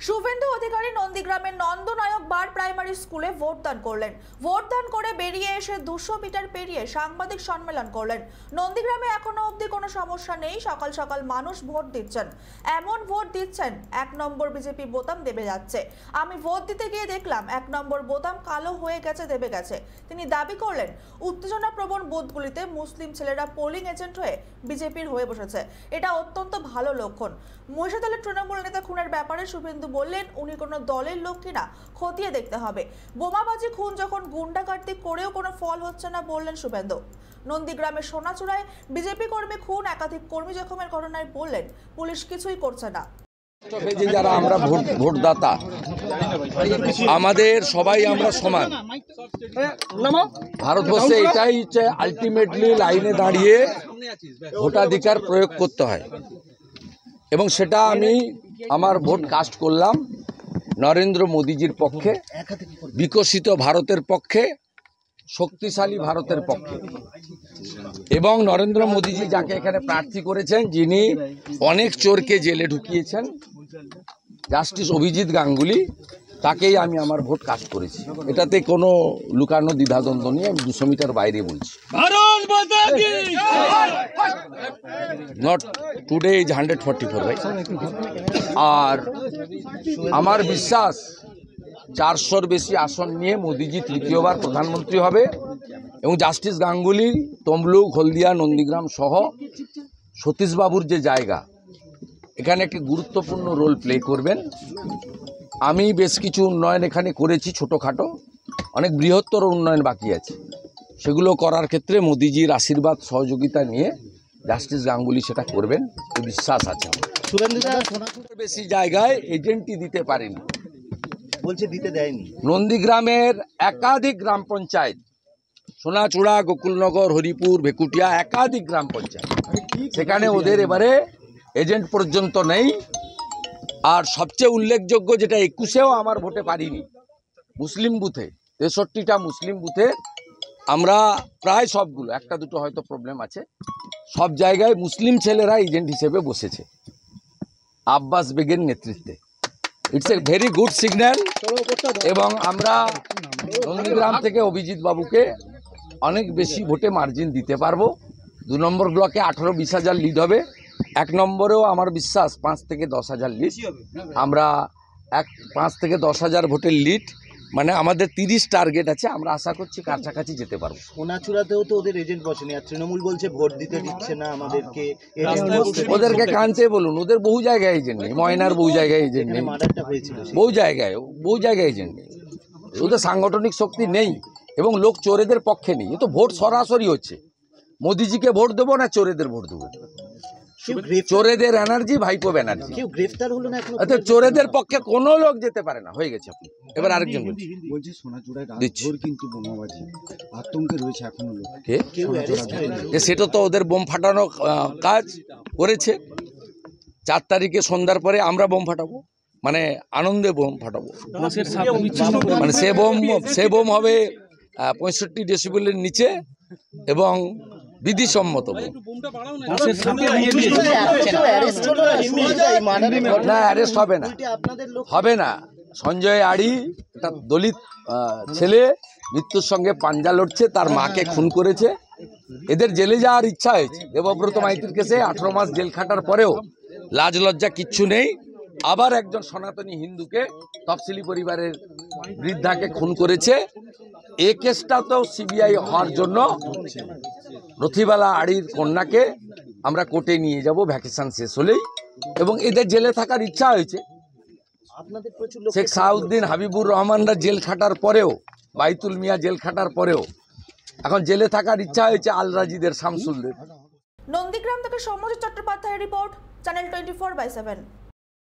শুভেন্দু অধিকারী নন্দীগ্রামের নন্দনায়ক বার প্রাইমারি স্কুলে ভোটদান করলেন। ভোটদান করে বেরিয়ে এসে 200 মিটার পেরিয়ে সাংবাদিক সম্মেলন করলেন। নন্দীগ্রামে এখনো অবধি কোনো সমস্যা নেই, সকাল সকাল মানুষ ভোট দিচ্ছেন। এমন ভোট দিচ্ছেন 1 নম্বর বিজেপি বোতাম দেবে যাচ্ছে। আমি ভোট দিতে গিয়ে দেখলাম 1 নম্বর বোতাম কালো হয়ে গেছে, দেবে গেছে। তিনি দাবি করলেন উত্তেজনা প্রবণ বুথগুলিতে মুসলিম ছেলেরা পোলিং এজেন্ট হয়ে বিজেপির হয়ে বসেছে। এটা অত্যন্ত ভালো লক্ষণ। মহিষাদলের তৃণমূল নেতা খুনের ব্যাপারে শুভেন্দু বললেন উনি কোনো দলের লোক কিনা খতিয়ে দেখতে হবে। বোমাবাজি খুন যখন গুন্ডাগার্দি করেও কোনো ফল হচ্ছে না বললেন শুভেন্দু। নন্দীগ্রামের সোনাচূড়ায় বিজেপি কর্মী খুন, একাধিক কর্মী জখমের ঘটনায় বললেন পুলিশ কিছুই করছে না। যারা আমরা ভোটদাতা, আমাদের সবাই আমরা সমান। ভারতবর্ষে এটাই হচ্ছে আলটিমেটলি লাইনে দাঁড়িয়ে ভোটাধিকার প্রয়োগ করতে হয়, এবং সেটা আমি আমার ভোট কাস্ট করলাম নরেন্দ্র মোদীজির পক্ষে, বিকশিত ভারতের পক্ষে, শক্তিশালী ভারতের পক্ষে। এবং নরেন্দ্র মোদীজি যাকে এখানে প্রার্থী করেছেন, যিনি অনেক চোরকে জেলে ঢুকিয়েছেন, জাস্টিস অভিজিৎ গাঙ্গুলি, তাকেই আমি আমার ভোট কাস্ট করেছি। এটাতে কোনো লুকানো দ্বিধাদ্বন্দ্ব নেই। আমি 200 মিটার বাইরে বলছি। Not today is 144 right. আর আমার বিশ্বাস 400-র বেশি আসন নিয়ে মোদিজি তৃতীয়বার প্রধানমন্ত্রী হবে, এবং জাস্টিস গাঙ্গুলি তমলুক, হলদিয়া, নন্দীগ্রাম সহ সতীশবাবুর যে জায়গা, এখানে একটি গুরুত্বপূর্ণ রোল প্লে করবেন। আমি বেশ কিছু উন্নয়ন এখানে করেছি, ছোটোখাটো, অনেক বৃহত্তর উন্নয়ন বাকি আছে। সেগুলো করার ক্ষেত্রে মোদিজির আশীর্বাদ সহযোগিতা নিয়ে জাস্টিস গাঙ্গুলি সেটা করবেন, এই বিশ্বাস আছে। বেশি জায়গায় এজেন্টই দিতে পারেনি, বলছে দিতে দেয়নি। নন্দীগ্রামের একাধিক গ্রাম পঞ্চায়েত, সোনাচূড়া, গোকুলনগর, হরিপুর, ভেকুটিয়া, একাধিক গ্রাম পঞ্চায়েত, সেখানে ওদের এবারে এজেন্ট পর্যন্ত নেই। আর সবচেয়ে উল্লেখযোগ্য যেটা 21-এও আমার ভোটে পারিনি, মুসলিম বুথে 63টা মুসলিম বুথে আমরা প্রায় সবগুলো, একটা দুটো হয়তো প্রবলেম আছে, সব জায়গায় মুসলিম ছেলেরা এজেন্ট হিসেবে বসেছে আব্বাস বেগের নেতৃত্বে। It's a very good signal. এবং আমরা নন্দীগ্রাম থেকে অভিজিৎ বাবুকে অনেক বেশি ভোটে মার্জিন দিতে পারবো। 2 নম্বর ব্লকে 18-20 হাজার লিড হবে। 1 নম্বরেও আমার বিশ্বাস 5 থেকে 10 হাজার লিড। আমরা 5 থেকে 10 হাজার ভোটের লিড, মানে আমাদের 30 টার্গেট আছে। আমরা আশা করছি কাছাকাছি যেতে পারবো। সোনাচূড়াতেও তো ওদের এজেন্ট বসেনি, আর তৃণমূল বলছে ভোট দিতে দিচ্ছে না আমাদেরকে। ওদেরকে কানতে বলুন, ওদের বহু জায়গায় এজেন্ট নেই। ময়নার বহু জায়গায় এজেন্ট নেই, বহু জায়গায় এজেন্ট নেই। ওদের সাংগঠনিক শক্তি নেই, এবং লোক চোরেদের পক্ষে নেই। এ তো ভোট সরাসরি হচ্ছে। মোদিজিকে ভোট দেবো না চোরেদের ভোট দেবো? চোরেদের এনার্জি ভাইপো ব্যানার্জি। কেউ গ্রেফতার হলো না এখনো? চোরেদের পক্ষে কোনো লোক যেতে পারে না। হয়ে গেছে। আপনি এবার আরেকজন বলছে সোনাচূড়ায় রাতভর কিন্তু বোমাবাজি, আতঙ্কে রয়েছে এখনো লোক। সেটা তো ওদের বোম ফাটানো কাজ করেছে। 4 তারিখে সন্ধ্যার পরে আমরা বোম ফাটাবো, মানে আনন্দে বোম ফাটাবো। মানে সে বোম হবে 65 ডেসিবেলের নিচে এবং বিধিসম্মত। না, অ্যারেস্ট হবে না। সঞ্জয় আড়ি, একটা দলিত ছেলে, মৃত্যুর সঙ্গে পাঞ্জা লড়ছে, তার মাকে খুন করেছে। এদের জেলে যাওয়ার ইচ্ছা হয়েছে। দেবব্রত মাইতির কেসে 18 মাস জেল খাটার পরেও লাজ লজ্জা কিচ্ছু নেই। আবার একজন সনাতনী হিন্দুকে, তফসিলি পরিবারের বৃদ্ধাকে খুন করেছে। এই কেসটা তো সিবিআই হওয়ার জন্য রথিবালা আড়ির কন্যাকে আমরা কোর্টে নিয়ে যাব ভ্যাকেশন শেষ হলেই, এবং এদের জেলে থাকার ইচ্ছা হয়েছে। শেখ সাউদ্দিন, হাবিবুর রহমানরা জেল খাটার পরেও, বাইতুল মিয়া জেল খাটার পরেও এখন জেলে থাকার ইচ্ছা হয়েছে আল রাজিদের, শামসুলদের। নন্দীগ্রাম থেকে সৌম্যজিৎ চট্টোপাধ্যায়ের রিপোর্ট, চ্যানেল 24/7।